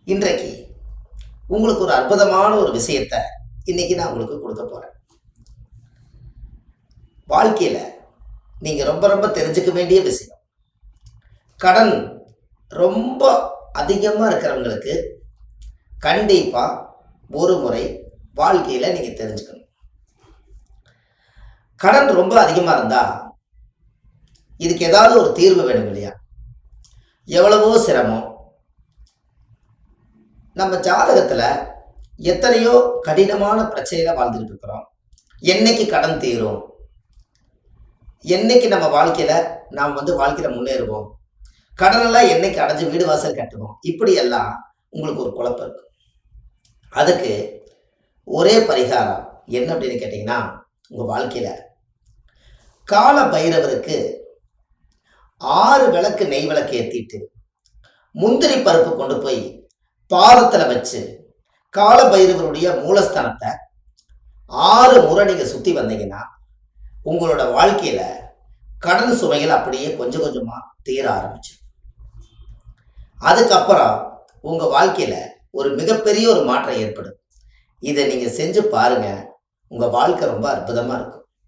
இன்றைக்கு உங்களுக்கு ஒரு அற்புதமான ஒரு விஷயத்தை இன்னைக்கு நான் உங்களுக்கு கொடுக்க போறேன். வாழ்க்கையில நீங்க ரொம்ப ரொம்ப தெரிஞ்சுக்க வேண்டிய விஷயம். கடன் ரொம்ப அதிகமா இருக்கிறவங்களுக்கு கண்டிப்பா ஒரு முறை வாழ்க்கையில நீங்க தெரிஞ்சுக்கணும். கடன் ரொம்ப அதிகமா இருந்தா இதுக்கு ஏதாவது ஒரு தீர்வு வேணும் இல்லையா? எவ்வளவோ சிரமம். நம்ம ஜாதகத்துல எத்தனையோ கடினமான பிரச்சனையில வாழ்ந்துட்டு இருக்கிறோம். என்னைக்கு கடன் தீரும், என்னைக்கு நம்ம வாழ்க்கையில நாம் வாழ்க்கையில முன்னேறுவோம், கடனெல்லாம் என்னைக்கு அடைஞ்சு வீடு வாசல் கட்டுவோம், இப்படி எல்லாம் உங்களுக்கு ஒரு குழப்பம் இருக்கு. அதுக்கு ஒரே பரிகாரம் என்ன அப்படின்னு கேட்டீங்கன்னா, உங்க வாழ்க்கையில கால பைரவருக்கு 6 விளக்கு நெய் விளக்கு ஏத்திட்டு முந்திரி பருப்பு கொண்டு போய் பாதத்துல வச்சு கால பைரவருடைய மூலஸ்தானத்தை 6 முறை நீங்க சுத்தி வந்தீங்கன்னா உங்களோட வாழ்க்கையில கடன் சுமைகள் அப்படியே கொஞ்சம் கொஞ்சமா தீர ஆரம்பிச்சிடும். அதுக்கப்புறம் உங்க வாழ்க்கையில ஒரு மிகப்பெரிய ஒரு மாற்றம் ஏற்படும். இதை நீங்க செஞ்சு பாருங்க. உங்க வாழ்க்கை ரொம்ப அற்புதமா இருக்கும்.